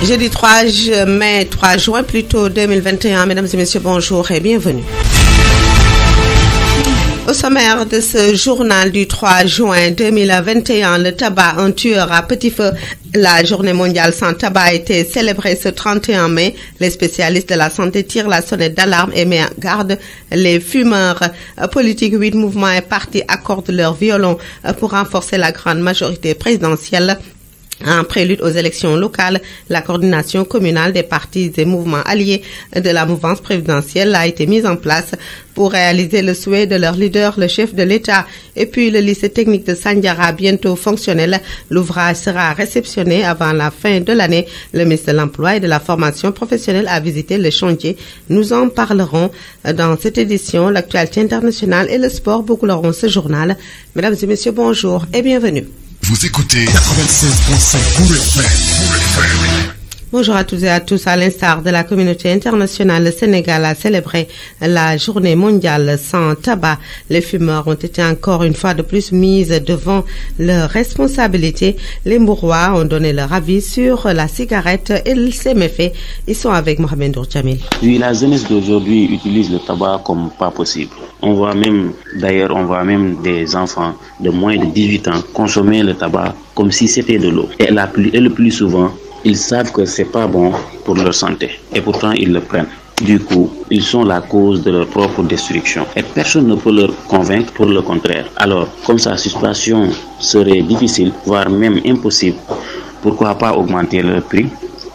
Jeudi 3 mai, 3 juin plutôt 2021. Mesdames et messieurs, bonjour et bienvenue. Au sommaire de ce journal du 3 juin 2021, le tabac, un tueur à petit feu. La journée mondiale sans tabac a été célébrée ce 31 mai. Les spécialistes de la santé tirent la sonnette d'alarme et mettent en garde les fumeurs. Politiques, 8 mouvements et partis accordent leur violon pour renforcer la grande majorité présidentielle. En prélude aux élections locales, la coordination communale des partis et mouvements alliés de la mouvance présidentielle a été mise en place pour réaliser le souhait de leur leader, le chef de l'État. Et puis le lycée technique de Sandiara, bientôt fonctionnel. L'ouvrage sera réceptionné avant la fin de l'année. Le ministre de l'Emploi et de la formation professionnelle a visité le chantier. Nous en parlerons dans cette édition. L'actualité internationale et le sport boucleront ce journal. Mesdames et messieurs, bonjour et bienvenue. Vous écoutez 96.5 Bourg FM. Bonjour à toutes et à tous. À l'instar de la communauté internationale, le Sénégal a célébré la journée mondiale sans tabac. Les fumeurs ont été encore une fois de plus mis devant leurs responsabilités. Les Mourois ont donné leur avis sur la cigarette et ses méfaits. Ils sont avec Mohamed Dourjamil. Oui, la jeunesse d'aujourd'hui utilise le tabac comme pas possible. On voit même des enfants de moins de 18 ans consommer le tabac comme si c'était de l'eau. Et le plus souvent, ils savent que c'est pas bon pour leur santé et pourtant ils le prennent. Du coup, ils sont la cause de leur propre destruction et personne ne peut leur convaincre pour le contraire. Alors, comme sa situation serait difficile, voire même impossible, pourquoi pas augmenter le prix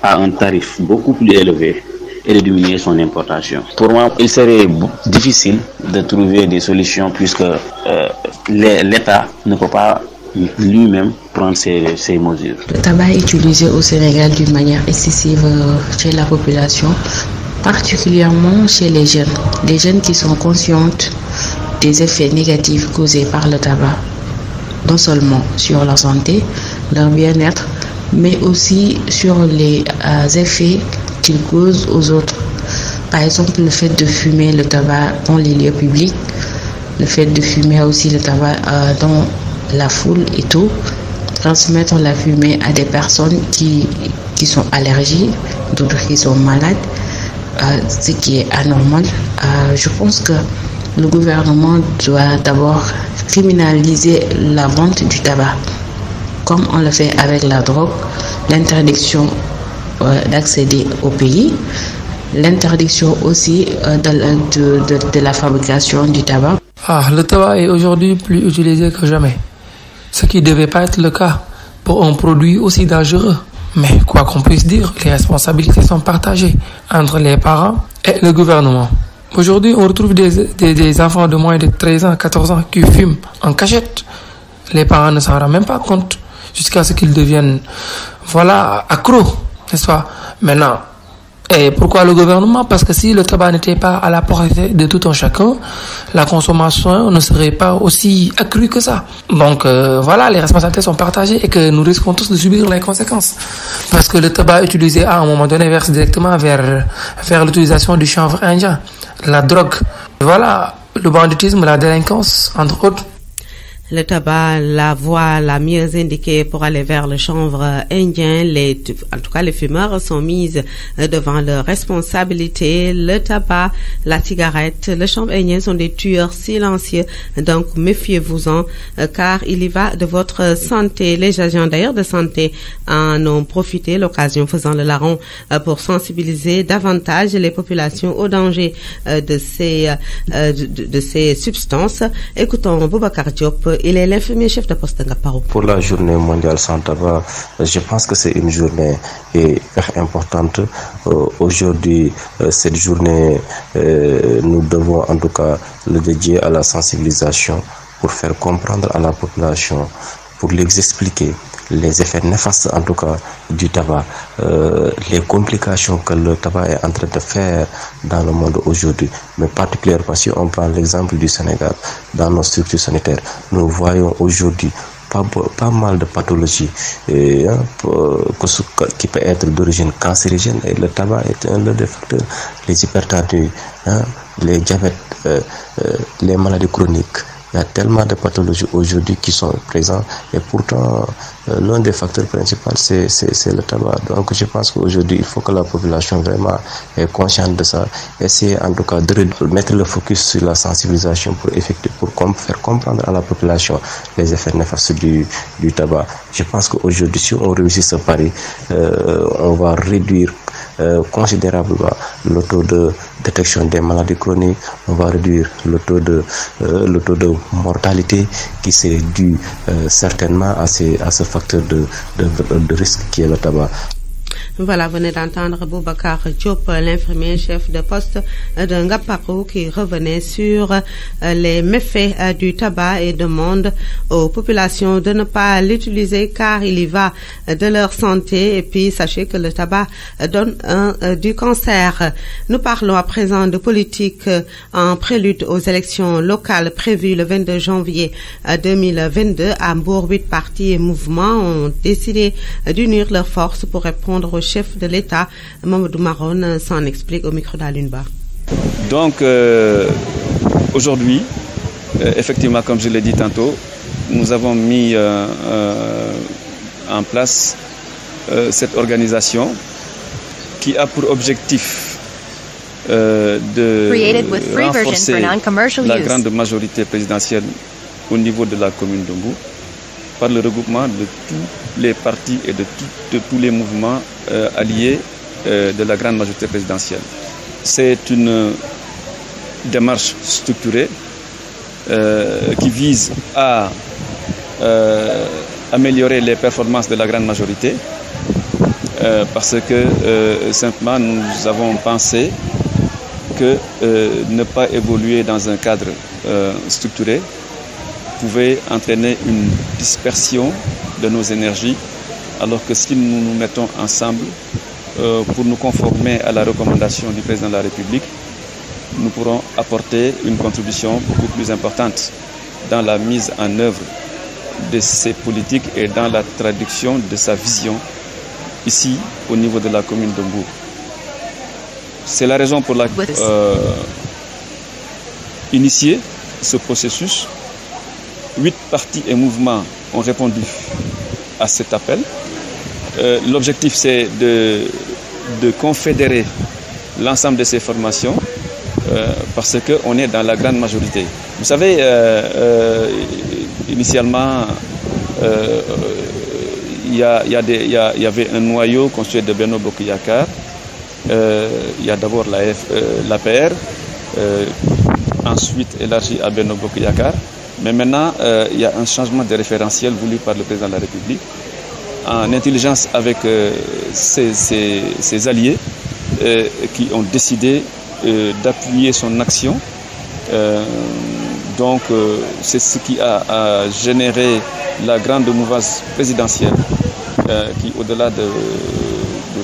à un tarif beaucoup plus élevé et de diminuer son importation. Pour moi, il serait difficile de trouver des solutions puisque l'État ne peut pas lui-même prendre ces mesures. Le tabac est utilisé au Sénégal d'une manière excessive chez la population, particulièrement chez les jeunes qui sont conscientes des effets négatifs causés par le tabac, non seulement sur leur santé, leur bien-être, mais aussi sur les effets qu'il cause aux autres. Par exemple, le fait de fumer le tabac dans les lieux publics, le fait de fumer aussi le tabac dans la foule et tout, transmettre la fumée à des personnes qui sont allergiques, d'autres qui sont malades, ce qui est anormal. Je pense que le gouvernement doit d'abord criminaliser la vente du tabac, comme on le fait avec la drogue, l'interdiction d'accéder au pays, l'interdiction aussi de la fabrication du tabac. Le tabac est aujourd'hui plus utilisé que jamais. Ce qui ne devait pas être le cas pour un produit aussi dangereux. Mais quoi qu'on puisse dire, les responsabilités sont partagées entre les parents et le gouvernement. Aujourd'hui, on retrouve des enfants de moins de 13 ans, 14 ans qui fument en cachette. Les parents ne s'en rendent même pas compte jusqu'à ce qu'ils deviennent accros, n'est-ce pas? Maintenant, et pourquoi le gouvernement? Parce que si le tabac n'était pas à la portée de tout un chacun, la consommation ne serait pas aussi accrue que ça. Donc les responsabilités sont partagées et que nous risquons tous de subir les conséquences. Parce que le tabac utilisé à un moment donné verse directement vers l'utilisation du chanvre indien, la drogue. Le banditisme, la délinquance, entre autres. Le tabac, la voie la mieux indiquée pour aller vers le chanvre indien. En tout cas, les fumeurs sont mis devant leurs responsabilités. Le tabac, la cigarette, le chanvre indien sont des tueurs silencieux. Donc, méfiez-vous-en, car il y va de votre santé. Les agents d'ailleurs de santé en ont profité, l'occasion faisant le larron, pour sensibiliser davantage les populations au danger de ces substances. Écoutons Boubacar Diop. Il est l'infirmier chef de poste de Ngaparo. Pour la journée mondiale sans tabac, je pense que c'est une journée importante. Aujourd'hui, cette journée, nous devons en tout cas le dédier à la sensibilisation pour faire comprendre à la population, pour les expliquer les effets néfastes en tout cas du tabac, les complications que le tabac est en train de faire dans le monde aujourd'hui, mais particulièrement si on prend l'exemple du Sénégal, dans nos structures sanitaires, nous voyons aujourd'hui pas mal de pathologies qui peut être d'origine cancérigène, et le tabac est un des facteurs, les hypertendus, les diabètes, les maladies chroniques, Il y a tellement de pathologies aujourd'hui qui sont présentes et pourtant l'un des facteurs principaux c'est le tabac. Donc je pense qu'aujourd'hui il faut que la population vraiment est consciente de ça, essayer en tout cas de mettre le focus sur la sensibilisation pour faire comprendre à la population les effets néfastes du tabac. Je pense qu'aujourd'hui si on réussit ce pari, on va réduire considérablement le taux de détection des maladies chroniques, on va réduire le taux de mortalité qui s'est dû certainement à ce facteur de risque qui est le tabac. Voilà, vous venez d'entendre Boubacar Diop, l'infirmier chef de poste de Ngaparou, qui revenait sur les méfaits du tabac et demande aux populations de ne pas l'utiliser car il y va de leur santé. Et puis, sachez que le tabac donne du cancer. Nous parlons à présent de politique en prélude aux élections locales prévues le 22 janvier 2022. À Mbour, 8 partis et mouvements ont décidé d'unir leurs forces pour répondre aux chef de l'État. Mamadou Maron s'en explique au micro d'Alunba. Donc aujourd'hui, effectivement, comme je l'ai dit tantôt, nous avons mis en place cette organisation qui a pour objectif de renforcer la grande majorité présidentielle au niveau de la commune de Mbour par le regroupement de tous les partis et de tous les mouvements alliés de la grande majorité présidentielle. C'est une démarche structurée qui vise à améliorer les performances de la grande majorité parce que simplement nous avons pensé que ne pas évoluer dans un cadre structuré pouvait entraîner une dispersion de nos énergies, alors que si nous nous mettons ensemble pour nous conformer à la recommandation du président de la République, nous pourrons apporter une contribution beaucoup plus importante dans la mise en œuvre de ces politiques et dans la traduction de sa vision ici au niveau de la commune de Mbour. C'est la raison pour laquelle initier ce processus. 8 partis et mouvements ont répondu à cet appel. L'objectif, c'est de confédérer l'ensemble de ces formations parce qu'on est dans la grande majorité. Vous savez, initialement, il y avait un noyau constitué de Benno Bokk Yakaar. Il y a d'abord l'APR, ensuite élargi à Benno Bokk Yakaar. Mais maintenant, il y a un changement de référentiel voulu par le président de la République, en intelligence avec ses alliés qui ont décidé d'appuyer son action. Donc, c'est ce qui a généré la grande mouvance présidentielle qui, au-delà de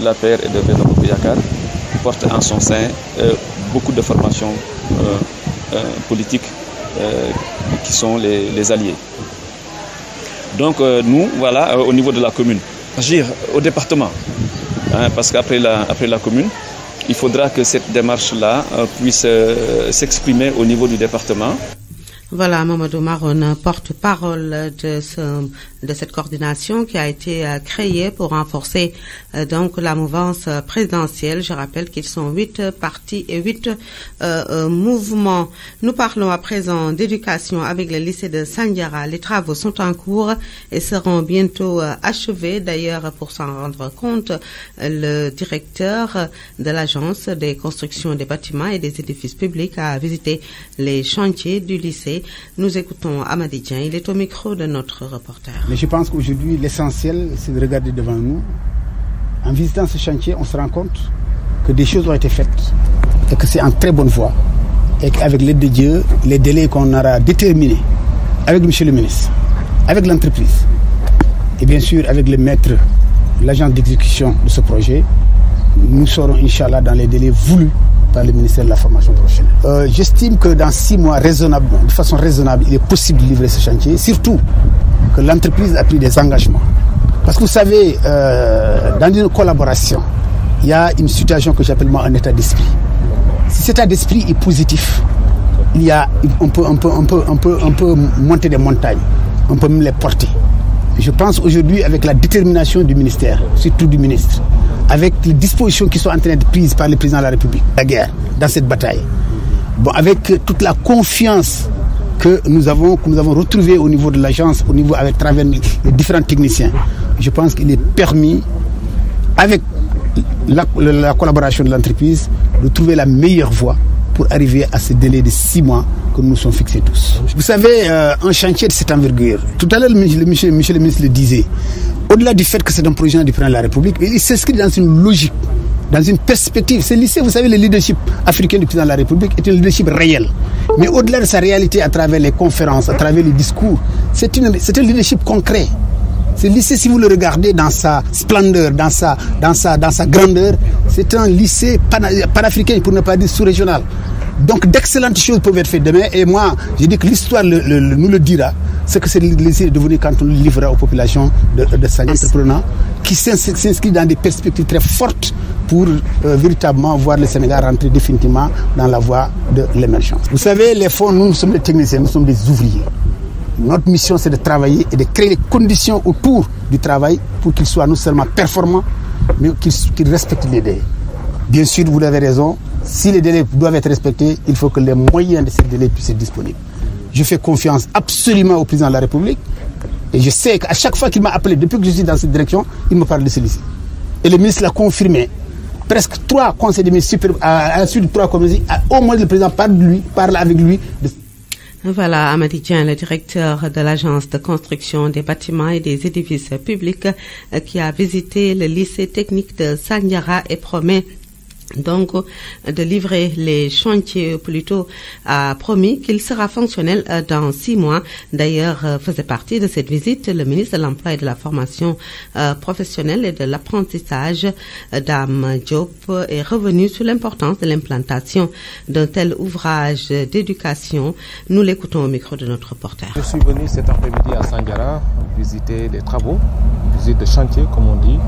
l'APR et de Benno Bokk Yakaar, porte en son sein beaucoup de formations politiques qui sont les alliés. Donc nous, voilà, au niveau de la commune, agir au département, parce qu'après la commune, il faudra que cette démarche-là puisse s'exprimer au niveau du département. Voilà, Mamadou Maron, porte-parole de cette coordination qui a été créée pour renforcer donc la mouvance présidentielle. Je rappelle qu'ils sont 8 partis et 8 mouvements. Nous parlons à présent d'éducation avec le lycée de Sandiara. Les travaux sont en cours et seront bientôt achevés. D'ailleurs, pour s'en rendre compte, le directeur de l'agence des constructions des bâtiments et des édifices publics a visité les chantiers du lycée. Nous écoutons Amady Dieng, il est au micro de notre reporter. Mais je pense qu'aujourd'hui, l'essentiel, c'est de regarder devant nous. En visitant ce chantier, on se rend compte que des choses ont été faites et que c'est en très bonne voie. Et qu'avec l'aide de Dieu, les délais qu'on aura déterminés avec M. le ministre, avec l'entreprise et bien sûr avec le maître, l'agent d'exécution de ce projet, nous serons, Inch'Allah, dans les délais voulus par le ministère de la formation professionnelle. J'estime que dans 6 mois, raisonnablement, de façon raisonnable, il est possible de livrer ce chantier, surtout que l'entreprise a pris des engagements. Parce que vous savez, dans une collaboration, il y a une situation que j'appelle moi un état d'esprit. Si cet état d'esprit est positif, on peut monter des montagnes, on peut même les porter. Je pense aujourd'hui avec la détermination du ministère, surtout du ministre, avec les dispositions qui sont en train d'être prises par le président de la République, la guerre, dans cette bataille. Bon, avec toute la confiance que nous avons retrouvée au niveau de l'agence, à travers les différents techniciens, je pense qu'il est permis, avec la collaboration de l'entreprise, de trouver la meilleure voie pour arriver à ce délai de 6 mois que nous nous sommes fixés tous. Vous savez, un chantier de cette envergure, tout à l'heure, monsieur le ministre le disait, au-delà du fait que c'est un projet du président de la République, il s'inscrit dans une logique, dans une perspective. Ce lycée, vous savez, le leadership africain du président de la République est un leadership réel. Mais au-delà de sa réalité, à travers les conférences, à travers les discours, c'est un leadership concret. Ce lycée, si vous le regardez dans sa splendeur, dans sa grandeur, c'est un lycée panafricain, pour ne pas dire sous-régional. Donc d'excellentes choses peuvent être faites demain. Et moi, je dis que l'histoire nous le dira, ce que ce lycée est devenu quand on le livrera aux populations de sa entrepreneurs, qui s'inscrit dans des perspectives très fortes pour véritablement voir le Sénégal rentrer définitivement dans la voie de l'émergence. Vous savez, les fonds, nous sommes des techniciens, nous sommes des ouvriers. Notre mission, c'est de travailler et de créer les conditions autour du travail pour qu'il soit non seulement performant, mais qu'il respecte les délais. Bien sûr, vous avez raison, si les délais doivent être respectés, il faut que les moyens de ces délais puissent être disponibles. Je fais confiance absolument au président de la République et je sais qu'à chaque fois qu'il m'a appelé, depuis que je suis dans cette direction, il me parle de celui-ci. Et le ministre l'a confirmé. Presque 3 conseils de ministres, ensuite de 3 commissions, au moins le président parle avec lui. Voilà, Amady Dieng, le directeur de l'agence de construction des bâtiments et des édifices publics, qui a visité le lycée technique de Sandiara et promet donc de livrer les chantiers. Plutôt a promis qu'il sera fonctionnel dans 6 mois. D'ailleurs, faisait partie de cette visite le ministre de l'Emploi et de la Formation professionnelle et de l'apprentissage, Dame Diop, est revenu sur l'importance de l'implantation d'un tel ouvrage d'éducation. Nous l'écoutons au micro de notre reporter. Je suis venu cet après-midi à Sandiara visiter les travaux, visite de chantier comme on dit,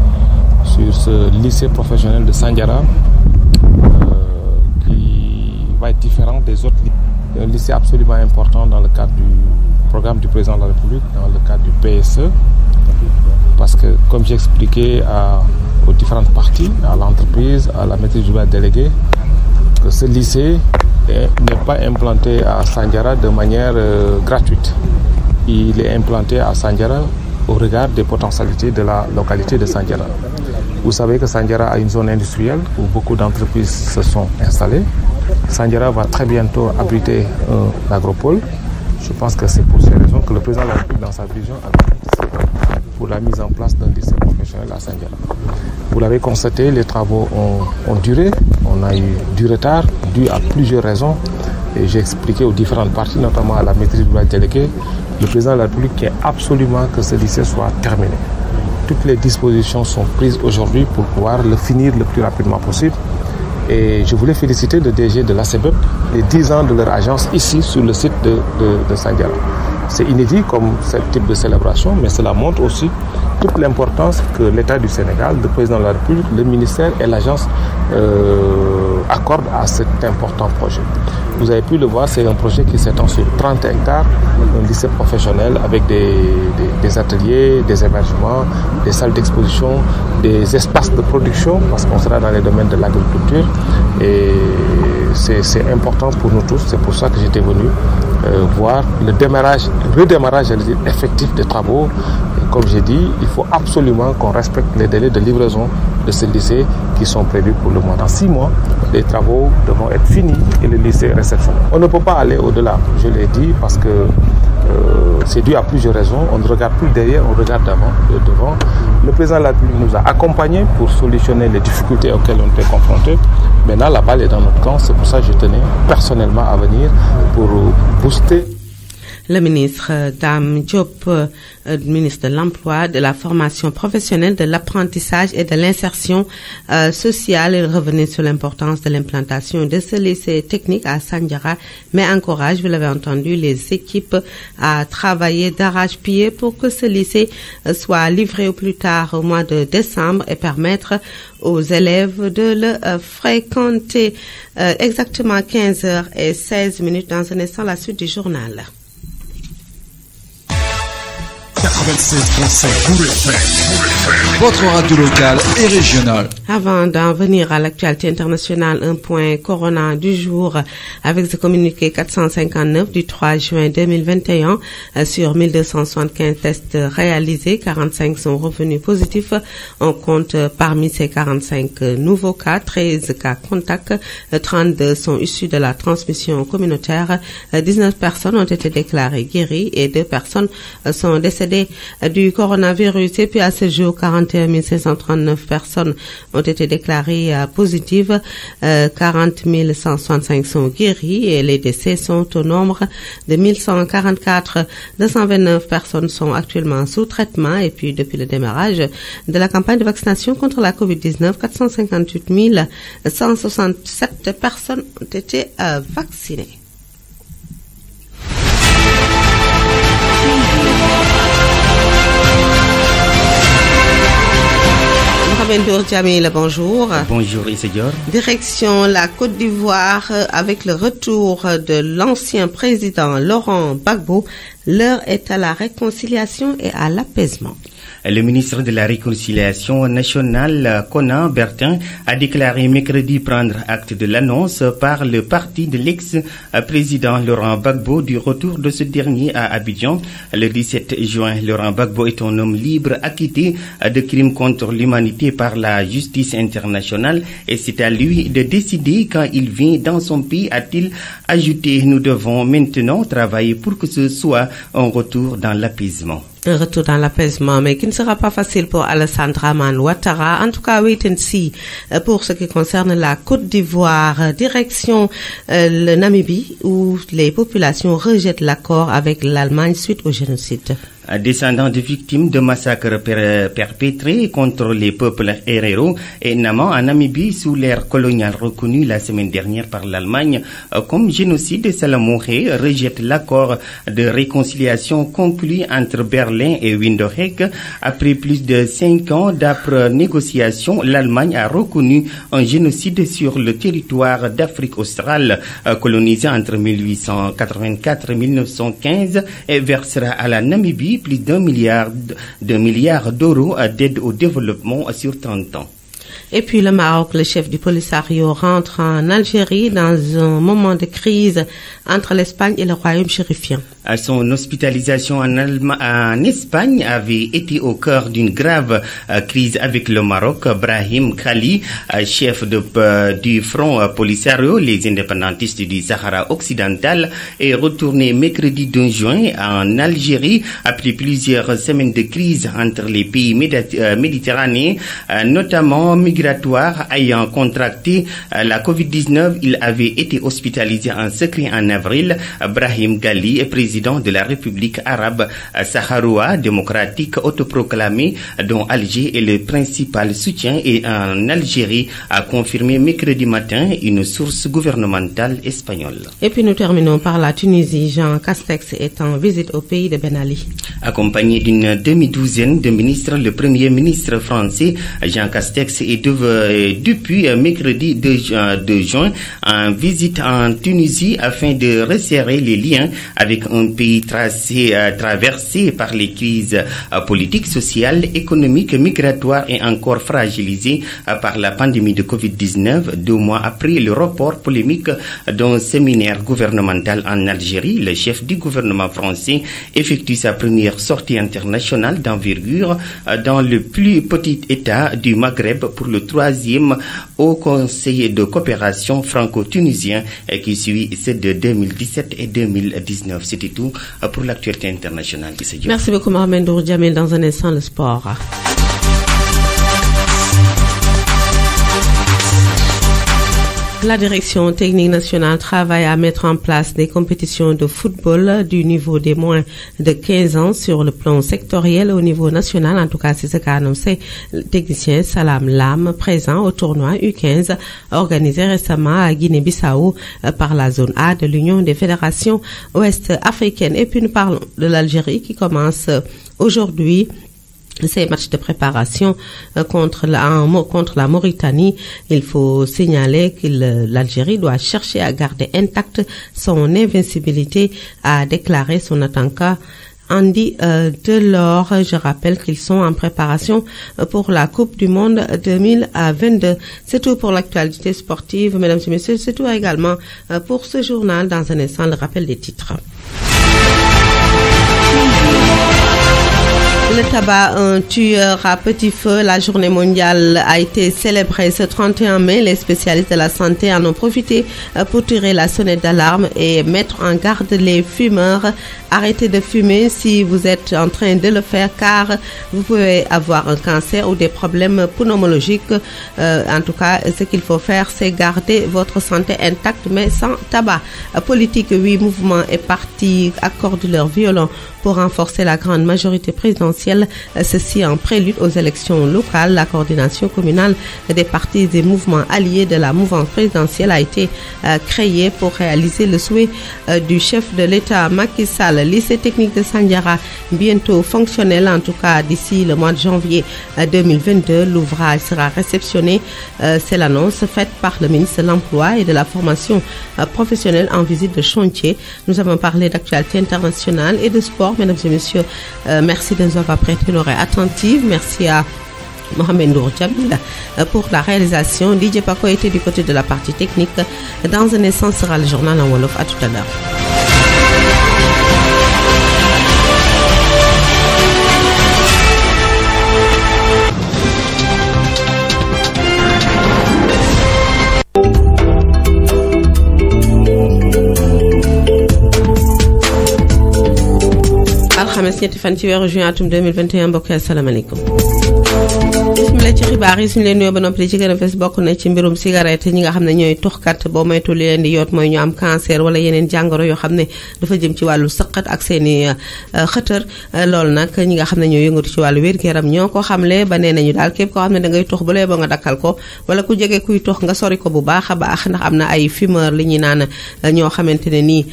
sur ce lycée professionnel de Sandiara, qui va être différent des autres lycées. C'est un lycée absolument important dans le cadre du programme du président de la République, dans le cadre du PSE, parce que, comme j'ai expliqué aux différentes parties, à l'entreprise, à la maîtrise d'ouvrage déléguée, que ce lycée n'est pas implanté à Sandiara de manière gratuite. Il est implanté à Sandiara au regard des potentialités de la localité de Sandiara. Vous savez que Sandiara a une zone industrielle où beaucoup d'entreprises se sont installées. Sandiara va très bientôt abriter un agropole. Je pense que c'est pour ces raisons que le président de la République, dans sa vision, a participé pour la mise en place d'un lycée professionnel à Sandiara. Vous l'avez constaté, les travaux ont duré. On a eu du retard dû à plusieurs raisons. Et j'ai expliqué aux différentes parties, notamment à la maîtrise d'ouvrage déléguée, le président de la République qui est absolument que ce lycée soit terminé. Toutes les dispositions sont prises aujourd'hui pour pouvoir le finir le plus rapidement possible. Et je voulais féliciter le DG de l'ACBEP, les 10 ans de leur agence ici sur le site de Sandiara. C'est inédit comme ce type de célébration, mais cela montre aussi toute l'importance que l'État du Sénégal, le président de la République, le ministère et l'agence accordent à cet important projet. Vous avez pu le voir, c'est un projet qui s'étend sur 30 hectares, un lycée professionnel avec des ateliers, des hébergements, des salles d'exposition, des espaces de production, parce qu'on sera dans les domaines de l'agriculture. Et c'est important pour nous tous, c'est pour ça que j'étais venu voir le redémarrage effectif des travaux. Et comme j'ai dit, il faut absolument qu'on respecte les délais de livraison de ce lycée qui sont prévus pour le mois. Dans 6 mois, les travaux devront être finis et le lycée réceptionnel. On ne peut pas aller au-delà, je l'ai dit, parce que c'est dû à plusieurs raisons. On ne regarde plus derrière, on regarde devant. Le président de la République nous a accompagnés pour solutionner les difficultés auxquelles on était confrontés. Maintenant, la balle est dans notre camp. C'est pour ça que je tenais personnellement à venir pour booster. Le ministre Dame Diop, ministre de l'Emploi, de la formation professionnelle, de l'apprentissage et de l'insertion sociale, il revenait sur l'importance de l'implantation de ce lycée technique à Sandiara, mais encourage, vous l'avez entendu, les équipes à travailler d'arrache-pied pour que ce lycée soit livré au plus tard au mois de décembre et permettre aux élèves de le fréquenter. Exactement 15h16 dans un instant, la suite du journal. 96.5 votre radio locale et régionale. Avant d'en venir à l'actualité internationale, un point corona du jour avec ce communiqué 459 du 3 juin 2021 sur 1275 tests réalisés, 45 sont revenus positifs. On compte parmi ces 45 nouveaux cas, 13 cas contacts, 32 sont issus de la transmission communautaire, 19 personnes ont été déclarées guéries et 2 personnes sont décédées du coronavirus. Et puis à ce jour, 41 539 personnes ont été déclarées positives, 40 165 sont guéries et les décès sont au nombre de 1144. 229 personnes sont actuellement sous traitement et puis depuis le démarrage de la campagne de vaccination contre la COVID-19, 458 167 personnes ont été vaccinées. Jamil, bonjour. Bonjour Issédior. Direction la Côte d'Ivoire avec le retour de l'ancien président Laurent Gbagbo. L'heure est à la réconciliation et à l'apaisement. Le ministre de la Réconciliation nationale, Konan Bertin, a déclaré mercredi prendre acte de l'annonce par le parti de l'ex-président Laurent Gbagbo du retour de ce dernier à Abidjan. Le 17 juin, Laurent Gbagbo est un homme libre acquitté de crimes contre l'humanité par la justice internationale et c'est à lui de décider quand il vient dans son pays, a-t-il ajouté. Nous devons maintenant travailler pour que ce soit un retour dans l'apaisement. Un retour dans l'apaisement, mais qui ne sera pas facile pour Alassane Dramane Ouattara. En tout cas, wait and see pour ce qui concerne la Côte d'Ivoire. Direction le Namibie, où les populations rejettent l'accord avec l'Allemagne suite au génocide. Descendants de victimes de massacres perpétrés contre les peuples Herero et Nama en Namibie sous l'ère coloniale reconnue la semaine dernière par l'Allemagne comme génocide, Salamoré rejette l'accord de réconciliation conclu entre Berlin et Windhoek. Après plus de 5 ans d'âpres négociations, l'Allemagne a reconnu un génocide sur le territoire d'Afrique australe colonisé entre 1884 et 1915 et versera à la Namibie plus d'1 milliard d'euros d'aide au développement sur 30 ans. Et puis le Maroc, le chef du Polisario rentre en Algérie dans un moment de crise entre l'Espagne et le royaume chérifien. Son hospitalisation en Espagne avait été au cœur d'une grave crise avec le Maroc. Brahim Khali, chef du Front Polisario, les indépendantistes du Sahara occidental, est retourné mercredi 2 juin en Algérie après plusieurs semaines de crise entre les pays méditerranéens, notamment migratoires. Ayant contracté la COVID-19, il avait été hospitalisé en secret en avril. Brahim Ghali est président de la République arabe saharaoua démocratique autoproclamée dont Alger est le principal soutien et en Algérie, a confirmé mercredi matin une source gouvernementale espagnole. Et puis nous terminons par la Tunisie. Jean Castex est en visite au pays de Ben Ali. Accompagné d'une demi-douzaine de ministres, le premier ministre français Jean Castex est depuis mercredi 2 juin en visite en Tunisie afin de resserrer les liens avec un pays traversé par les crises politiques, sociales, économiques, migratoires et encore fragilisé par la pandémie de Covid-19. 2 mois après le report polémique d'un séminaire gouvernemental en Algérie, le chef du gouvernement français effectue sa première sortie internationale d'envergure dans le plus petit État du Maghreb pour le 3e Haut Conseil de coopération franco-tunisien qui suit ceux de 2017 et 2019. C'était tout pour l'actualité internationale. Merci beaucoup Mohamed Jamil. Dans un instant, le sport. La direction technique nationale travaille à mettre en place des compétitions de football du niveau des moins de 15 ans sur le plan sectoriel au niveau national. En tout cas, c'est ce qu'a annoncé le technicien Salam Lam, présent au tournoi U15 organisé récemment à Guinée-Bissau par la zone A de l'Union des fédérations ouest-africaines. Et puis nous parlons de l'Algérie qui commence aujourd'hui ces matchs de préparation contre la Mauritanie. Il faut signaler que l'Algérie doit chercher à garder intacte son invincibilité, a déclaré son attaquant Andy Delors. Je rappelle qu'ils sont en préparation pour la Coupe du Monde 2022. C'est tout pour l'actualité sportive, mesdames et messieurs. C'est tout également pour ce journal. Dans un instant, le rappel des titres. Le tabac, un tueur à petit feu. La journée mondiale a été célébrée ce 31 mai. Les spécialistes de la santé en ont profité pour tirer la sonnette d'alarme et mettre en garde les fumeurs. Arrêtez de fumer si vous êtes en train de le faire, car vous pouvez avoir un cancer ou des problèmes pneumologiques. En tout cas, ce qu'il faut faire, c'est garder votre santé intacte, mais sans tabac. Politique, 8 mouvements et partis accordent leur violon pour renforcer la grande majorité présidentielle, ceci en prélude aux élections locales. La coordination communale des partis et mouvements alliés de la mouvance présidentielle a été créée pour réaliser le souhait du chef de l'État Macky Sall. Lycée technique de Sandiara, bientôt fonctionnel, en tout cas d'ici le mois de janvier 2022. L'ouvrage sera réceptionné. C'est l'annonce faite par le ministre de l'Emploi et de la formation professionnelle en visite de chantier. Nous avons parlé d'actualité internationale et de sport. Mesdames et messieurs, merci de nous avoir prêté l'oreille attentive. Merci à Mohamed Ndour Djamil pour la réalisation. DJ Paco était du côté de la partie technique. Dans un instant sera le journal en Wolof. À tout à l'heure. alxames ñetti fan ci weeru juin atum 2021 mbokk yi asalaamaaleykum. bismillah ci xibaar yi suñu leen nuyoo ba noppi ci gën a fes bokk na ci mbirum cigarette ñi nga xam ne ñooy tuxkat boo moytu leen di yoot mooy ñu am cancer wala yeneen jàngoro yoo xam ne dafa jëm ci wàllu sëqat ak seeni xëtër. loolu nag ñi nga xam ne ñoo yëngatu ci wàllu wér-gu-yaram ñoo ko xamle ba nee nañu daal képp koo xam ne da ngay tux bu lay boo nga dakkal ko wala ku jege kuy tux nga sori ko bu baax a baax, ndax am na ay fumeur li ñuy naan ñoo xamante ne nii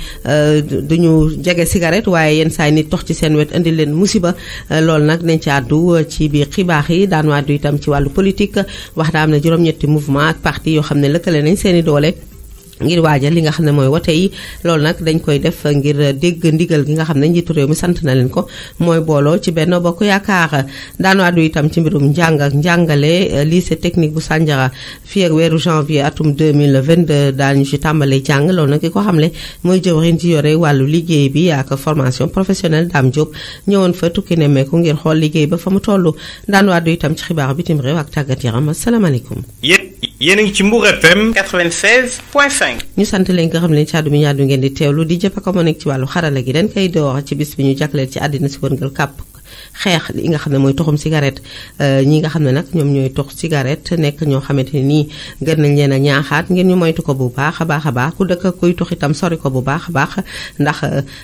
duñu jege cigarette waaye yenn saa yi nit tux ci seen wet indi leen musiba. loolu nag nañ ci àddu ci biir xibaar yi daan wàddu itam ci wàllu politique. wax na am na juróom-ñetti mouvement ak parti yoo xam ne lëkkale nañ seeni doole ngir waajal li nga xam ne mooy wote yi. loolu nag dañ koy def ngir dégg ndigal gi nga xam ne njiitu réew mi sant na leen ko, mooy booloo ci Benno Bokk Yaakaar. daan wàddu itam ci mbirum njàng ak njàngale. lycée technique bu Sandiara fii ak weeru janvier atum 2022 daañu ci tàmbalee jàng. loolu nag ki ko xamle mooy jëwriñ ji yore wàllu liggéey bi ak formation professionnelle Dame Diop ñëwoon fa tukki nemmeeku ngir xool liggéey ba fa mu toll. daan wàddu itam ci xibaar bitim réew ak tàggat yaram. asalaamaaleykum. yéen a ngi ci Mbour FM 96.5. ñu sant leen nga xam ne ci àddu mi ñaadu ngeen di teewlu di jëpp ko mo nekk ci wàllu xarala gi dañ koy door ci bis bi ñu jagleel ci àddina si wërngal kàpp xeex li nga xam ne mooy toxum cigarette. ñi nga xam ne nag ñoom ñooy tox cigarette nekk ñoo xamante ne nii gën nañ leen a ñaaxaat ngeen ñu moytu ko bu baax a baax a baax, ku dëkk kuy tox itam sori ko bu baax a baax, ndax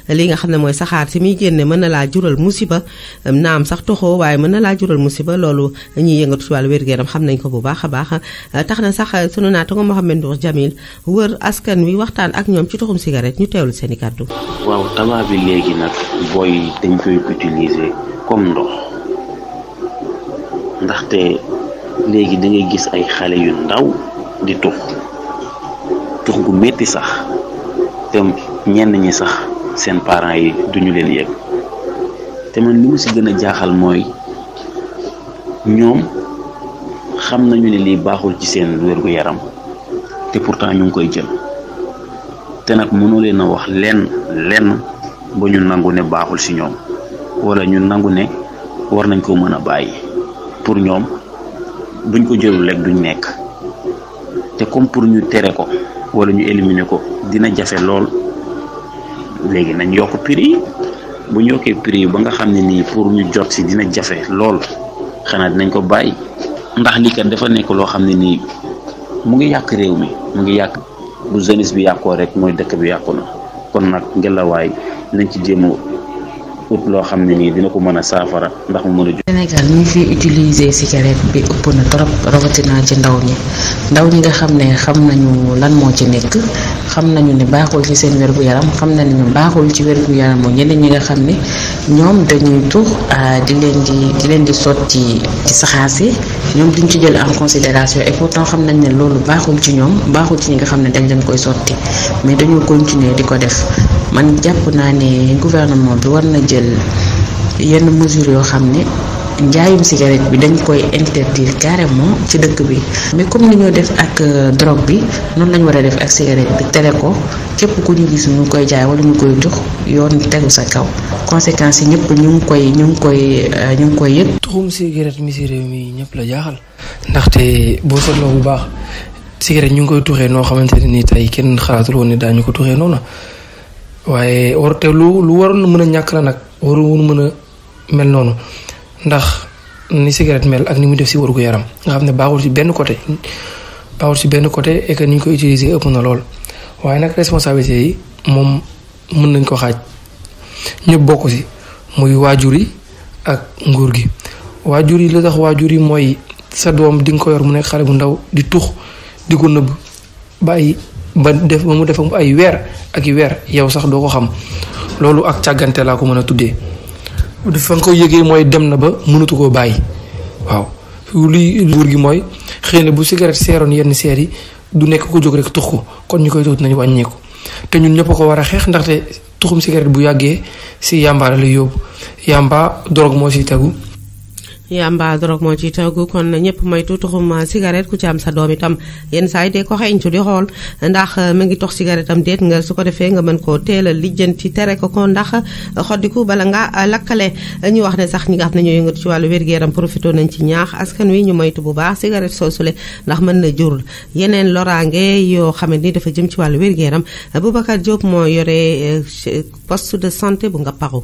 li nga xam ne mooy saxaar si muy génne mën na laa jural musiba. naam sax toxoo waaye mën na laa jural musiba. loolu ñuy yëngatu ci wàllu wér-gu-yaram xam nañ ko bu baax a baax. tax na sax sunu naataango Mohamed Ndour Djamil wër askan wi waxtaan ak ñoom ci toxum cigarette ñu teewlu seen i kàddu. waaw tabac bi léegi nag booy dañ koy utiliser comme ndox, ndaxte léegi da ngay gis ay xale yu ndaw di tux gu metti sax te ñenn ñi sax seen parents yi duñu leen yëg. te man li mu si gën a jaaxal mooy ñoom xam nañu ne lii baaxul ci seen wér-gu-yaram te pourtant ñu ngi koy jël. te nag mënoo leen a wax lenn ba ñu nangu ne baaxul si ñoom wala ñu nangu ne war nañ ko mën a bàyyi. pour ñoom buñ ko jëlul rek duñ nekk. te comme pour ñu tere ko wala ñu éliminer ko dina jafe lool. léegi nañ yokk prix yi, bu ñu yokkee prix yi ba nga xam ne nii pour ñu jot si dina jafe lool, xanaa dinañ ko bàyyi. ndax lii kat dafa nekk loo xam ne nii mu ngi yàq réew mi mu ngi yàq bu jeunesse bi yàqoo rek mooy dëkk bi yàqu na kon nag ngelawaay nañ ci jéem a ut loo xam ne nii dina ko mën a saafara ndax mu mën a. Sénégal ñu fi utiliser cigarette bi ëpp na trop rawatina ci ndaw ñi nga xam ne xam nañu lan moo ci nekk xam nañu ne baaxul ci seen wérgu yaram xam nañu ne baaxul ci wérgu yaram moom ñeneen ñi nga xam ne ñoom dañuy tux di leen di sotti ci saxaase ñoom duñ ci jël en considération et pourtant xam nañ ne loolu baaxul ci ñoom baaxul ci ñi nga xam ne dañ leen koy sotti mais dañu continuer di ko def man jàpp naa ne gouvernement bi war na jël yenn mesures yoo xam ne njaayum cigarette bi dañ koy interdire carrément ci dëkk bi mais comme ni ñoo def ak drogue bi noonu lañ war a def ak cigarette bi tere ko képp ku ñu gis ñu koy jaay wala ñu koy tux yoon tegu sa kaw conséquences yi ñëpp ñu ngi koy yëg. tuxum cigarette mi ci réew mi ñëpp la jaaxal ndaxte boo seetloo bu baax cigarette ñu ngi koy tuxee noo xamante ne nii tey kenn xalaatul woon ne daañu ko tuxee noonu waaye te lu waroon mën a ñàkk la nag waroon mën a mel noonu ndax ni cigarette mel ak ni mu def ci wërgu yaram nga xam ne baaxul ci benn côté et que ni ñu ko utiliser ëpp na lool waaye nag responsabilité yi moom mën nañ ko xaaj ñëpp bokk ci muy waajur yi ak nguur gi. waajur yi la tax waajur yi mooy sa doom di nga ko yor mu nekk xale bu ndaw di tux di ko nëbb bàyyi ba mu def ay weer ak i weer yow sax doo ko xam loolu ak càggante laa ko mën a tuddee fa nga ko yëgee mooy dem na ba mënatu koo bàyyi waaw luy nguur gi mooy xëy na bu cigarette seeroon yenn seer yi du nekk ko jóg rek tux ko kon ñu koy tux nañu wàññeeku te ñun ñëpp ko war a xeex ndaxte tuxum cigarette bu yàggee ci yàmba la lay yóbbu yàmba drogue moo ciy tegu. yamba drogue moo ci tegu kon ñëpp moytu tuxum cigarette ku ci am sa doom itam yenn saa yi de ko xeeñtu di xool ndax mu ngi tox cigarette am déet nga su ko defee nga mën koo teel a lijjanti tere ko ndax xoddiku bala nga lakkale ñu wax ne sax ñi nga xam ne ñoo yëngatu ci wàllu wér-gu-yaram profité nañ ci ñaax askan wi ñu moytu bu baax cigarette soosule ndax mën na jur yeneen loraange yoo xam ni dafa jëm ci wàllu wér-gu-yaram Boubacar Diop moo yore poste de santé bu Ngaparou.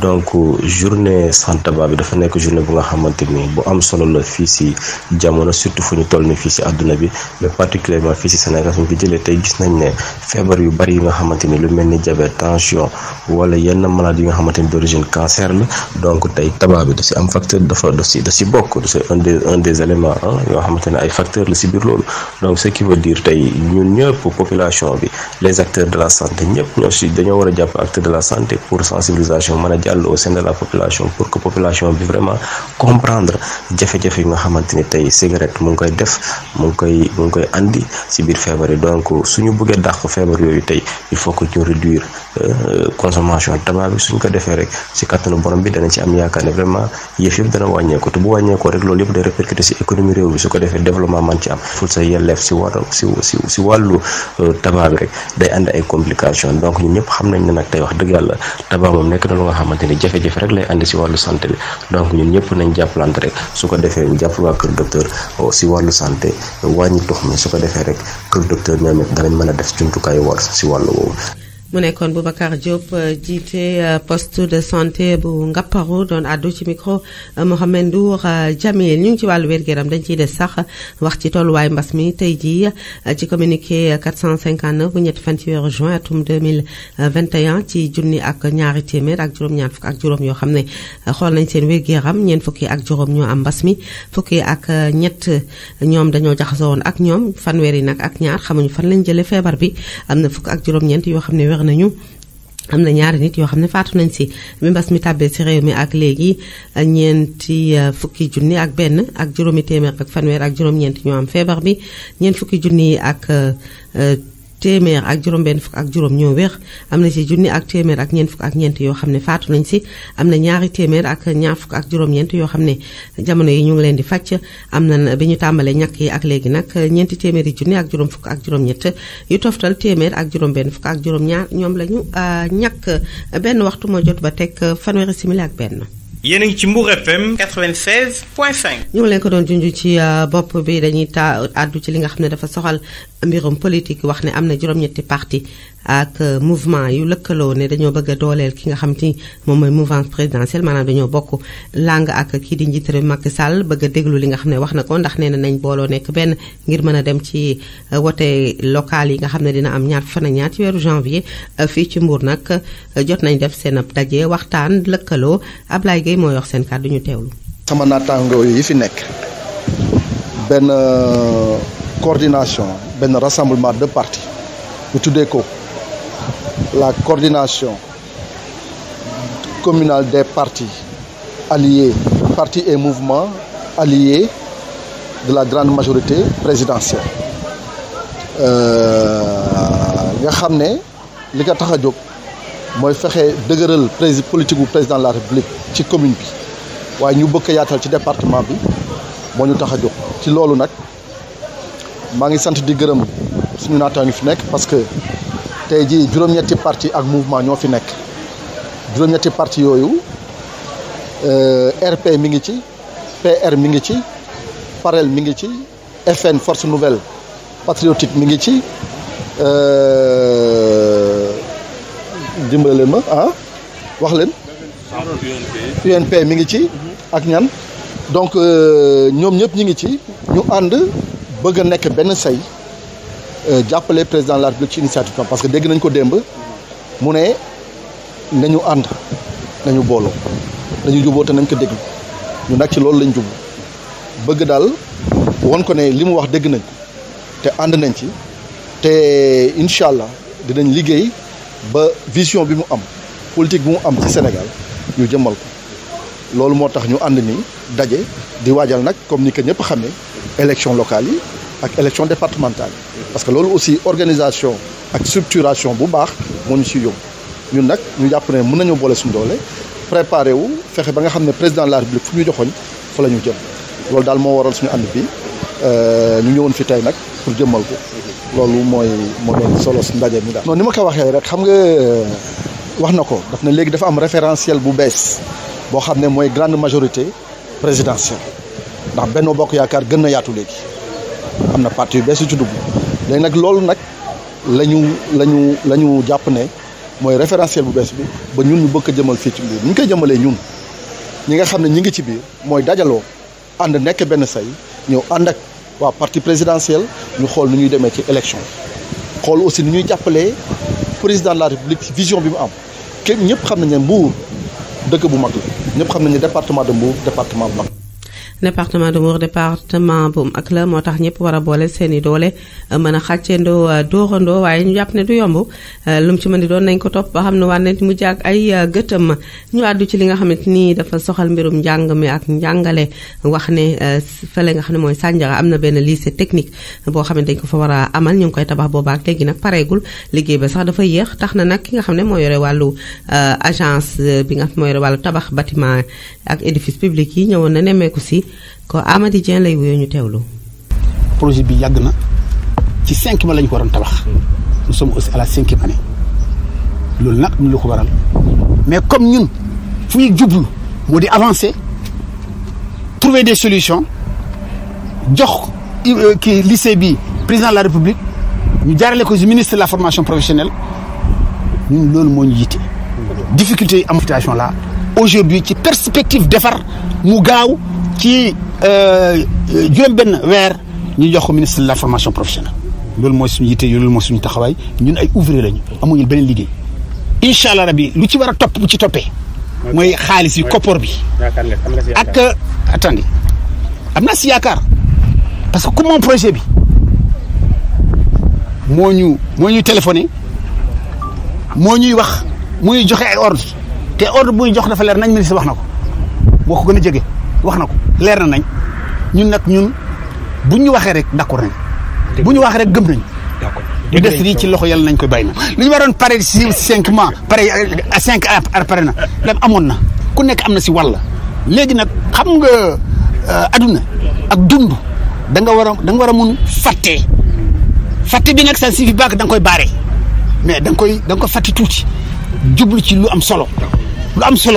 donc journée sans tabac bi dafa nekk journée bu nga xamante ni bu am solo la fii ci jamono surtout fu ñu toll ni fii ci àdduna bi mais particulièrement fii ci Sénégal suñu ko jëlee tey gis nañ ne feebar yu bari yi nga xamante ni lu mel ni diabète tension wala yenn maladies yi nga xamante ni d'origine cancer la donc tey tabac bi da ci am facteur da ci bokk c'est un des éléments yoo xamante ne ay facteurs la ci biir loolu donc ce qui veut dire tey ñun ñëpp population bi les acteurs de la santé ñëpp ñoo ci dañoo war a jàpp acteurs de la santé pour sensibilisation mën a jàll au sein de la population pour que population bi vraiment comprendre jafe-jafe yi nga xamante ni tey cigarette mu ngi koy def mu ngi koy andi ci biir feebar yi donc suñu bëggee dàq feebar yooyu tey il faut que ñu réduire consommation tabac bi suñ ko defee rek ci kattanu borom bi dana ci am yaakaar ne vraiment yëf yëpp dana wàññeeku te bu wàññeekoo rek loolu yëpp day répercuter ci économie réew bi su ko defee développement man ci am ful sa yelleef ci wàllu tabac bi rek day andi ay complications donc ñun ñëpp xam nañ ne nag tey wax dëgg yàlla tabac moom nekk na lu nga xamante ni jafe-jafe rek lay andi ci wàllu santé bi donc ñun ñëpp nañ jàppalante rek su ko defee ñu jàppal waa kër docteur ci wàllu santé wàññi tux mi su ko defee rek kër docteur ñoom it danañ mën a def jumtukaay war ci wàllu woowu. mu nekkoon Boubacar Diop jiite poste de santé bu Ngaparou doon àddu ci micro Mohamed Ndour Jamil ñu ngi ci wàllu wér-gu-yaram dañ ciy des sax wax ci tolluwaay mbas mi tey jii ci communiqué 459 bu ñetti fan ci weeru juin atum 2021 ci junni ak ñaari téeméer ak juróom-ñaar fukk ak juróom yoo xam ne xool nañ seen wér-gu-yaram ñeent fukki ak juróom ñoo am mbas mi fukki ak ñett ñoom dañoo jaxasoo woon ak ñoom fanweer yi nag ak ñaar xamuñu fan lañ jëlee feebar bi am na fukk ak juróom-ñeent yoo xam ne nañu am na ñaari nit yoo xam ne faatu nañ ci bi mbas mi tàbbee ci réew mi ak léegi ñeenti fukki junni ak benn ak juróomi téeméer ak fanweer ak juróom-ñeent ñoo am feebar bi ñeent fukki junni ak téeméer ak juróom benn fukk ak juróom ñoo wér am na ci junni ak téeméer ak ñeent fukk ak ñeent yoo xam ne faatu nañ ci am na ñaari téeméer ak ñaar fukk ak juróom-ñeent yoo xam ne jamono yi ñu ngi leen di fàcc am na bi ñu tàmbalee ñàkk yi ak léegi nag ñeenti téeméeri junni ak juróom fukk ak juróom-ñett yu toftal téeméer ak juróom benn fukk ak juróom-ñaar ñoom la ñu ñàkk benn waxtu moo jot ba teg fanweeri simili ak benn. yéen a ngi ci Mbour FM 96.5. ñu ngi leen ko doon junj ci bopp bi dañuy àddu ci li nga xam ne dafa soxal mbirum politique wax ne am na juróom-ñetti parti ak mouvement yu lëkkaloo ne dañoo bëgg a dooleel ki nga xam te moom mooy mouvance présidentielle maanaam dañoo bokk langue ak kii di njiit réew Macky Sall bëgg a déglu li nga xam ne wax na ko ndax nee na nañ booloo nekk benn ngir mën a dem ci wote local yi nga xam ne dina am ñaar fan ak ñaar ci weeru janvier fii ci Mbour nag jot nañ def seen ab daje waxtaan lëkkaloo Ablaye Gueye moo yox seen kàddu ñu teewlu. sama naataango yi fi nekk benn coordination benn rassemblement de partis ñu tuddee ko la coordination communale des partis alliés partis et mouvements alliés de la grande majorité présidentielle nga xam ne li ko tax a jóg mooy fexe dëgëral politique bu président de la République ci commune bi waaye ñu bëgg a yaatal ci département bi moo ñu tax a jóg ci loolu nag maa ngi sant di gërëm suñu naataango fi nekk parce que tey jii juróom-ñetti parti ak mouvement ñoo fi nekk juróom-ñetti parti yooyu RP mi ngi ci PR mi ngi ci PAREL mi ngi ci FN Force Nouvelle Patriotique mi ngi ci dimbale ma wax leen UNP mi ngi ci ak ñan donc ñoom ñëpp ñi ngi ci ñu ànd bëgg a nekk benn say jàppale président de la République ci initiative parce que dégg nañ ko démb mu ne nañu ànd nañu booloo nañu juboo te nañ ko déglu ñu nag ci loolu lañ jublu bëgg daal won ko ne li mu wax dégg nañ te ànd nañ ci te incha allah dinañ liggéey ba vision bi mu am politique bi mu am ci Sénégal ñu jëmmal ko loolu moo tax ñu ànd ni daje di waajal nag comme ni ko ñëpp xamee élection locale yi ak élection départementale yi parce que loolu aussi organisation ak structuration bu baax moo ñu si yóbbu ñun nag ñu jàpp ne mën nañoo boole suñu doole préparé wu fexe ba nga xam ne président de la République fu ñu joxoñ fa la ñu jëm loolu daal moo waral suñu ànd bi ñu ñëwoon fi tey nag pour jëmmal ko loolu moo doon solo si ndaje mi daal. non ni ma ko waxee rek xam nga wax na ko daf ne léegi dafa am référentiel bu bees boo xam ne mooy grande majorité présidentielle ndax Benno Bokk Yaakaar gën na yaatu léegi am na parti yu bees yu ci dugg léegi nag loolu nag la ñu jàpp ne mooy référentiel bu bees bi ba ñun ñu bëgg a jëmal fii ci biir ñu koy jëmalee ñun ñi nga xam ne ñi ngi ci biir mooy dajaloo ànd nekk benn say ñëw ànd ak waa parti présidentiel ñu xool nu ñuy demee ci élection xool aussi nu ñuy jàppalee président de la République vision bi mu am képp ñëpp xam nañ ne Mbour dëkk bu mag la ñëpp xam nañ ne département de Mbour département bu mag. département de Mbour département bu mag la moo tax ñëpp war a boole seeni doole mën a xàccendoo dóorandoo waaye ñu jàpp ne du yomb lu mu ci mën di doon nañ ko topp ba xam ne wànnent mu jàg ay gëtëm ñu àddu ci li nga xamante ni dafa soxal mbirum njàng mi ak njàngale wax ne fële nga xam ne mooy Sandiara am na benn lycée technique boo xam ne dañ ko fa war a amal ñu ngi koy tabax boobaak léegi nag pareegul liggéey ba sax dafa yéex tax na nag ki nga xam ne moo yore wàllu agence bi nga xam moo yore wàllu tabax bâtiment ak édifice public yi ñëwoon na nemmeeku si ko Amady Dieng lay wuyoo ñu teewlu. projet bi yàgg na ci 5 mois lañu ko waroon tabax nous sommes aussi à la 5e année loolu nag ñu la ko waral mais comme ñun fu ñu jublu moo di avancer trouver des solutions jox kii lycée bi président de la République ñu jaarale ko ci ministre de la formation professionnelle ñun loolu moo ñu yitte difficulté yi am situation là aujourd'hui ci perspective defar mu gaaw ci juróom benn weer ñu jox ko ministre de la formation professionnelle loolu mooy suñu yitte loolu mooy suñu taxawaay ñun ay ouvrier lañu amuñu beneen liggéey incha allah rabi lu ci war a topp bu ci toppee mooy xaalis yi koppor bi ak attendez am naa si yaakaar parce que comme moom projet bi moo ñuy téléphoné moo ñuy wax moo ñuy joxe ay ordre te ordre buy jox dafa leer nañ ministre wax na ko moo ko gën a jege wax na ko leer na nañ ñun buñ ñu waxee rek d'accord nañ bu ñu waxee rek gëm nañ lu des lii ci loxo yàlla nañ koy bàyyi na lu ñu waroon pare si 5 mois pare à 5 ans pare na dem amoon na ku nekk am na si wàll léegi nag xam nga aduna ak dund da nga war a mun fàtte bi nag ça suffit pas que da nga koy baare mais da nga ko fàtte tuuti jublu ci lu am solo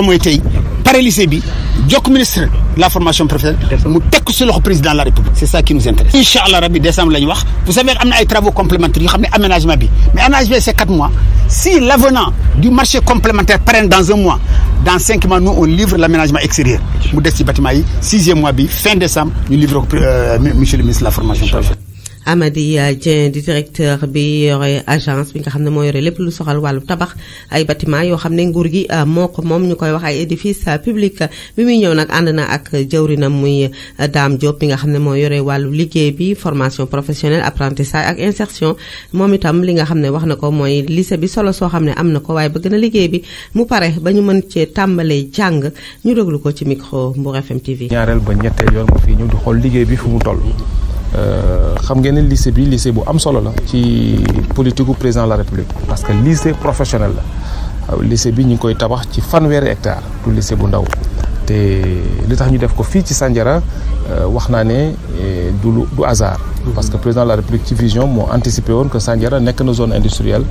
mooy tey pare lycée bi jokk ministre de la formation professionnelle mu teg ci loxo président de la République. C'est ça qui nous intéresse. Inch'Allah rabbi décembre la ñu wax. Vous savez am na ay travaux complémentaires yoo xam ne aménagement bi mais aménagement c'est 4 mois. Si l'avenant du marché complémentaire prenne dans 1 mois, dans 5 mois nous on livre l'aménagement extérieur mu des ci bâtiment yi 6e mois bi fin décembre ñu livre ko monsieur le ministre de la formation professionnelle. Amady Dieng di directeur bi yore agence bi nga xam ne moo yore lépp lu soxal wàllu tabax ay bâtiment yoo xam ne nguur gi moo ko moom ñu koy wax ay édifice public bi muy ñëw nag ànd na ak jëwrinam muy Dame Diop bi nga xam ne moo yore wàllu liggéey bi formation professionnelle apprentissage ak insertion moom itam li nga xam ne wax na ko mooy lycée bi solo soo xam ne am na ko waaye bëgg na liggéey bi mu pare ba ñu mën cee tàmbalee jàng ñu déglu ko ci micro Mbour FM TV. ñaareel ba ñetteel yoon moo fi ñëw di xool liggéey bi fu mu toll. xam ngeen ne lycée bi lycée bu am solo la ci politique gu président de la République parce que lycée professionnel la lycée bi ñu ngi koy tabax ci 100 hectares du lycée bu ndaw te li tax ñu def ko fii ci Sandiara wax naa ne du hasard parce que président de la République ci vision moo anticipé woon que Sandiara nekk na zone industrielle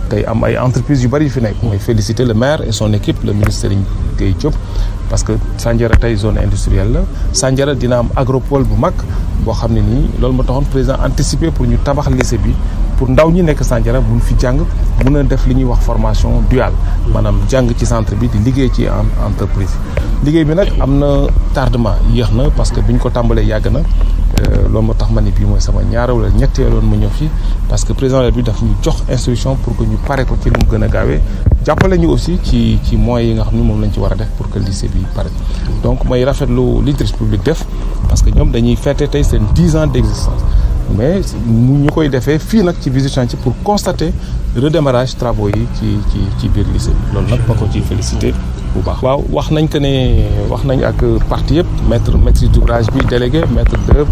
tey am ay entreprises yu bari yu fi nekk mooy féliciter le maire et son équipe le ministre Serigne Gueye Diop parce que Sandiara tey zone industrielle la Sandiara dina am agropole bu mag boo xam ne nii loolu moo taxoon président anticipé pour ñu tabax lycée bi pour ndaw ñi nekk Sandiara mun fi jàng mun a def li ñuy wax formation duale maanaam jàng ci centre bi di liggéey ci entreprise liggéey bi nag am na tardement yéex na parce que bi ñu ko tàmbalee yàgg na loolu moo tax ma ne bii mooy sama ñaareel wala ñetteeloon ma ñëw fii parce que président bi daf ñu jox instruction pour que ñu pare ko ci lu mu gën a gaawee jàppale ñu aussi ci moyens yi nga xam ne moom lañ ci war a def pour que lycée bi pare donc may rafetlu li direction publique def parce que ñoom dañuy fêter tey seen 10 ans d'existence mais ñu koy defee fii nag ci visite chantier pour constater redémarrage travaux yi ci biir lycée bi loolu nag ma ko ciy féliciter bu baax. waaw wax nañ que ne wax nañ ak partie yëpp maîtrise d'ouvrage bi délégué maître d'œuvre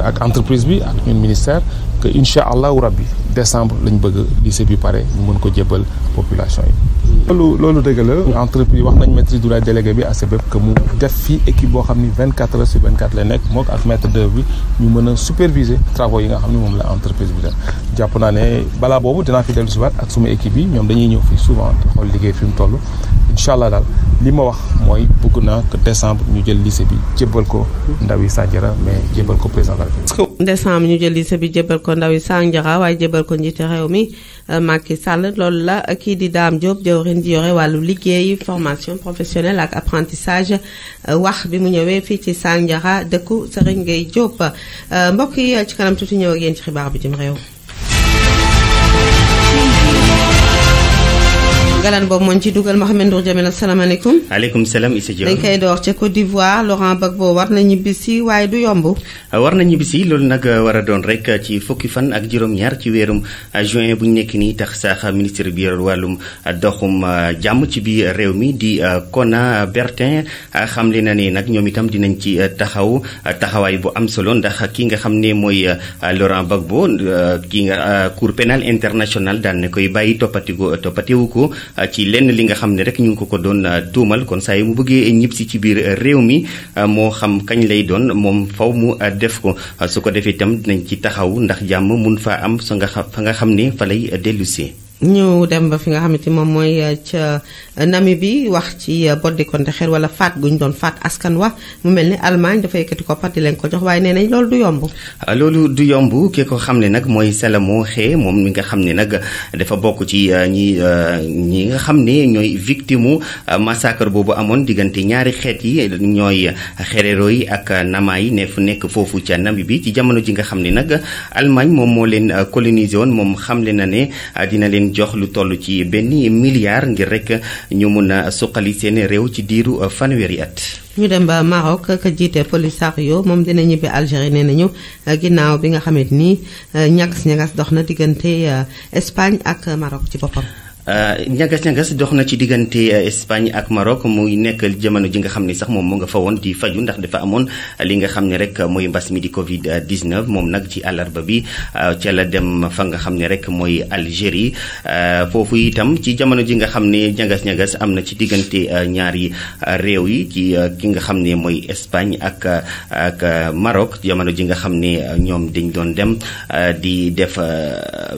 ak entreprise bi ak ñun ministère que incha allahu rabbi décembre lañ bëgg lycée bi pare ñu mën ko jébbal population yi. loolu dëgg la entreprise wax nañ maîtrise d'ouvrage délégué bi ASEBEP que mu def fii équipe boo xam ni 24 heures sur 24 la nekk mook ak maître d'œuvre bi ñu mën a superviser travaux yi nga xam ne moom la entreprise bi def jàpp naa ne balaa boobu dinaa fi dellu si waat ak suma équipe yi ñoom dañuy ñëw fii souvent di xool liggéey fi mu toll incha allah daal li ma wax mooy bëgg naa que décembre ñu jël lycée bi jébbal ko ndaw yi Sandiara mais jébbal ko président de la République. décembre ñu jël lycée bi jébbal ko ndaw yi Sandiara waaye jébbal ko njiite réew mi Macky Sall loolu la kii di Dame Diop jawriñ ji yore wàllu liggéey formation professionnelle ak apprentissage wax bi mu ñëwee fii ci Sandiara dëkku Serigne Gueye Diop mbokk yi ci kanam tuuti ñëw ak yéen ci xibaar bi jëm réew. galan boobu moo ci dugal Mohamed Ndour Jamil asalaamaaleykum. aleykum salaam Issa Diop. dañ koy door ca Côte d'Ivoire Laurent Gbagbo war na ñibbisi waaye du yomb. war na ñibbisi loolu nag war a doon rek ci fukki fan ak juróom-ñaar ci weerum juin bu ñu nekk nii tax sax ministre bi yor wàllum doxum jàmm ci biir réew mi di Kona Bertin xamle na ne nag ñoom itam dinañ ci taxawaay bu am solo ndax ki nga xam ne mooy Laurent Gbagbo ki nga cour pénal international daan na koy bàyyi toppatiwu ko. ci lenn li nga xam ne rek ñu ngi ko doon tuumal kon saa yi mu bëggee ñibbisi ci biir réew mi moo xam kañ lay doon moom faw mu def ko su ko defee itam dinañ ci taxaw ndax jàmm mun faa am fa nga xam ne fa lay dellusee. ñu dem ba fi nga xamante moom mooy ca Namibie wax ci boddi konte xeer wala faat gu ñu doon faat askan wa mu mel ni Allemagne dafa yëkkati ko pat di leen ko jox waaye nee nañ loolu du yomb. loolu du yomb ki ko xam ne nag mooy Salamo Xee moom mi nga xam ne nag dafa bokk ci ñi nga xam ne ñooy victime massacre boobu amoon diggante ñaari xeet yi ñooy Xerero yi ak Nama yi nekk foofu ca Namibie ci jamono ji nga xam ne nag Allemagne moom moo leen colonisé woon moom xamle na ne dina leen jox lu toll ci benn milliard ngir rek ñu mun a suqali seen réew ci diiru fanweeri at. ñu dem ba Maroc ka jiite Polisario moom dina ñibbi Algérie nee nañu ginnaaw bi nga xamante ni ñagas dox na diggante Espagne ak Maroc ci boppam. ñagas dox na ci diggante Espagne ak Maroc muy nekk jamono ji nga xam ne sax moom mu nga fa woon di faju ndax dafa amoon li nga xam ne rek mooy mbas mi di Covid 19 moom nag ci àllarba bi ca la dem fa nga xam ne rek mooy Algérie foofu itam ci jamono ji nga xam ne ñagas am na ci diggante ñaari réew yi ci ki nga xam ne mooy Espagne ak Maroc jamono ji nga xam ne ñoom dañ doon dem di def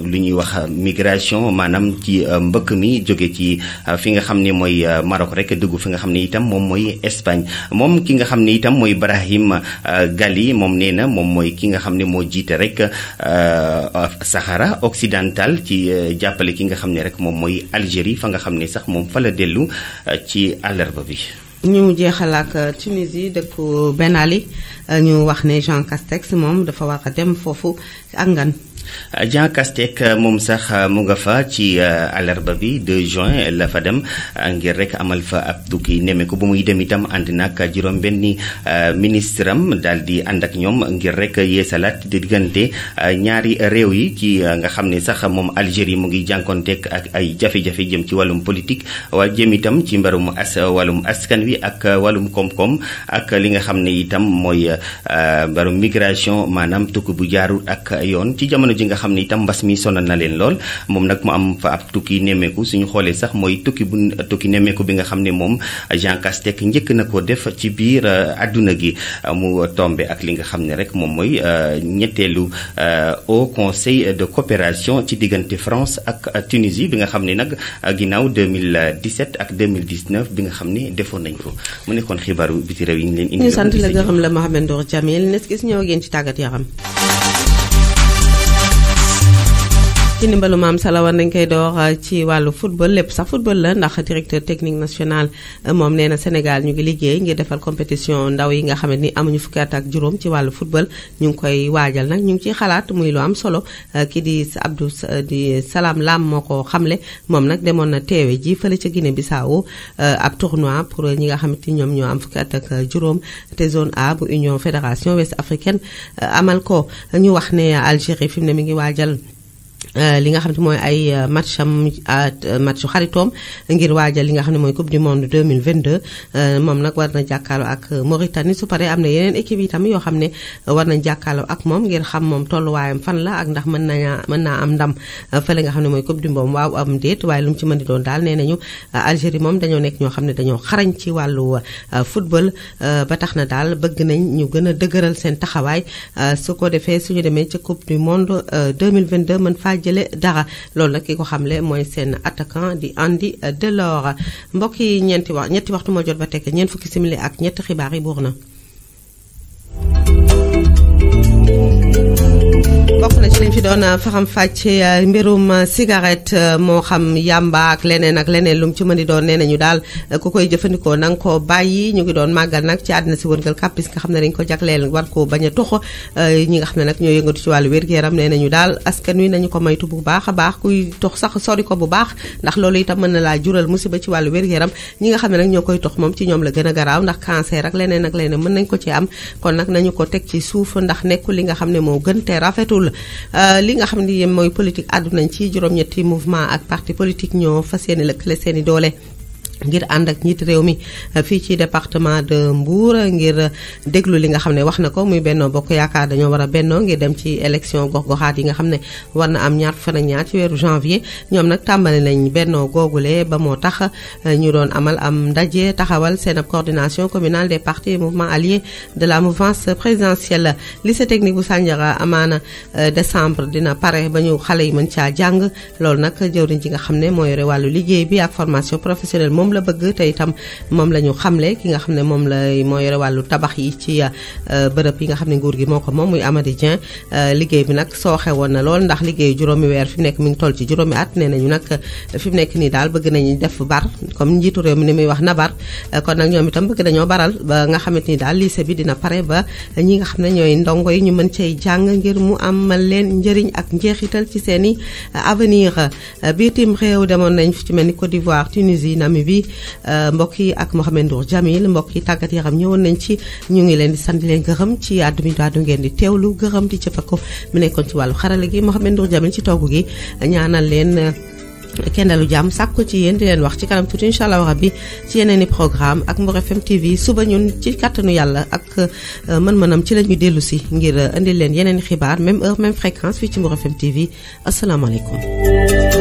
lu ñuy wax migration maanaam ci mbëkk mbëkk mi jóge ci fi nga xam ne mooy Maroc rek dugg fi nga xam ne itam moom mooy Espagne moom ki nga xam ne itam mooy Brahim Gali moom nee na moom mooy ki nga xam ne moo jiite rek Sahara occidental ci jàppale ki nga xam ne rek moom mooy Algérie fa nga xam ne sax moom fa la dellu ci àllarba bi. ñu jeexal ak Tunisie dëkku Ben Ali ñu wax ne Jean Castex moom dafa war a dem foofu ak ngan. Jean Castex moom sax mu nga fa ci àllarba bi 2 juin la fa dem ngir rek amal fa ab tukki nemmeeku bu muy dem itam ànd nag juróom-benni ministre am daal di ànd ak ñoom ngir rek yeesalaat di diggante ñaari réew yi ci nga xam ne sax moom Algérie mu ngi jànkonteeg ak ay jafe-jafe jëm ci wàllum politique waaye jëm itam ci mbirum wàllum askan wi ak wàllum koom-koom ak li nga xam ne itam mooy mbirum migration maanaam tukki bu jaarul ak yoon ci jamono ji nga xam ne itam mbas mi sonal na leen lool moom nag mu am fa ab tukki nemmeeku suñu xoolee sax mooy tukki nemmeeku bi nga xam ne moom Jean Castex njëkk na ko def ci biir adduna gi mu tombe ak li nga xam ne rek moom mooy ñetteelu au conseil de coopération ci diggante France ak Tunisie bi nga xam ne nag ginnaaw 2017 ak 2019 bi nga xam ne defoon nañ ko mu nekkoon xibaaru biti réew yi ñu leen indi. ñu sant la gërëm la Mohamed Ndour Jamil nes gis ñëw ngeen ci tàggat yaram. ci ndimbalu maam Sala war nañ koy door ci wàllu football lépp sax football la ndax directeur technique national moom nee na Sénégal ñu ngi liggéey ngir defal compétition ndaw yi nga xam ni amuñu fukki at ak juróom ci wàllu football ñu ngi koy waajal nag ñu ngi ciy xalaat muy lu am solo ki di Abdou di Salam Lam moo ko xamle moom nag demoon na teewe ji fële ca Guinée Bissau ab tournoi pour ñi nga xamante ni ñoom ñoo am fukki at ak juróom te zone A bu Union fédération ouest africaine amal ko ñu wax ne Algérie fi mu ne mi ngi waajal li nga xam ne mooy ay matchu xaritoom ngir waajal li nga xam ne mooy coupe du monde 2022 moom nag war na jàkkaarloo ak Mauritanie su paree am na yeneen équipe yi tam yoo xam ne war nañ jàkkaarloo ak moom ngir xam moom tolluwaayam fan la ak ndax mën naa am ndam fële nga xam ne mooy coupe du monde waaw am déet waaye lu mu ci mën di doon daal nee nañu Algérie moom dañoo nekk ñoo xam ne dañoo xarañ ci wàllu football ba tax na daal bëgg nañ ñu gën a dëgëral seen taxawaay su ko defee suñu demee ca coupe du monde 2022 mën faa jële dara loolu nag ki ko xamle mooy seen attaquant di Andy Delors mbokk yi ñetti waxtu moo jot ba tekk ñeent fukki simili ak ñetti xibaar yi buur na bokk na ci lañ fi doon faram fàcce mbirum cigarette moo xam yamba ak leneen lu mu ci mën di doon nee nañu daal ku koy jëfandikoo na nga ko bàyyi ñu ngi doon màggal nag ci àddina si wërngal kàppis nga xam ne dañ ko jagleel war ko bañ a tux ñi nga xam ne nag ñoo yëngatu ci wàllu wér-gu-yaram nee nañu daal askan wi nañu ko maytu bu baax a baax kuy tux sax sori ko bu baax ndax loolu itam mën na laa jural musiba ci wàllu wér-gu-yaram ñi nga xam ne nag ñoo koy tux moom ci ñoom la gën a garaaw ndax cancer ak leneen mën nañ ko ci am kon nag nañu ko teg ci suuf ndax nekkul li nga xam ne moo gën te rafetul li nga xam ne mooy politique àddunañ ci juróom-ñetti mouvement ak parti politique ñoo fas yéene lëkkale seeni doole ngir ànd ak njiit réew mi fii ci département de Mbour ngir déglu li nga xam ne wax na ko muy Benno Bokk Yaakaar dañoo war a bennoo ngir dem ci élection gox-goxaat yi nga xam ne war na am ñaar fan ak ñaar ci weeru janvier ñoom nag tàmbali nañ bennoo googule ba moo tax ñu doon amal am ndaje taxawal seen ab coordination communale des partis et mouvements alliés de la mouvance présidentielle lycée technique bu Sandiara amaana décembre dina pare ba ñu xale yi mën caa jàng loolu nag jëwriñ ji nga xam ne moo yore wàllu liggéey bi ak formation professionnelle moom la bëgg te itam moom la ñu xamle ki nga xam ne moom la moo yore wàllu tabax yi ci bërëb yi nga xam ne nguur gi moo ko moom muy Amady Dieng liggéey bi nag sooxe woon na lool ndax liggéeyu juróomi weer fi mu nekk mi ngi toll ci juróomi at nee nañu nag fi mu nekk nii daal bëgg nañu def bar comme njiitu réew mi ni muy wax na bar kon nag ñoom itam bëgg dañoo baral ba nga xamante ni daal lycée bi dina pare ba ñi nga xam ne ñooy ndongo yi ñu mën cay jàng ngir mu amal leen njëriñ ak njeexital ci seeni avenir bitim réew demoon nañ fi ci mel ni Côte d'Ivoire Tunisie Namibie mbokk yi ak Mohamed Ndour Jamil mbokk yi tàggat yaram ñëwoon nañ ci ñu ngi leen di sant leen gërëm ci àddu mi daadu ngeen di teewlu gërëm di cëppako mu nekkoon ci wàllu xarala gi Mohamed Ndour Jamil ci togg gi ñaanal leen kendalu jàmm sàkku ci yéen di leen wax ci kanam tuuti incha allah rabbi ci yeneen i programme ak Mbour FM TV suba ñun ci kàttanu yàlla ak mën-mënam ci la ñu dellu si ngir indil leen yeneen i xibaar même heure même fréquence fii ci Mbour FM TV asalaamaaleykum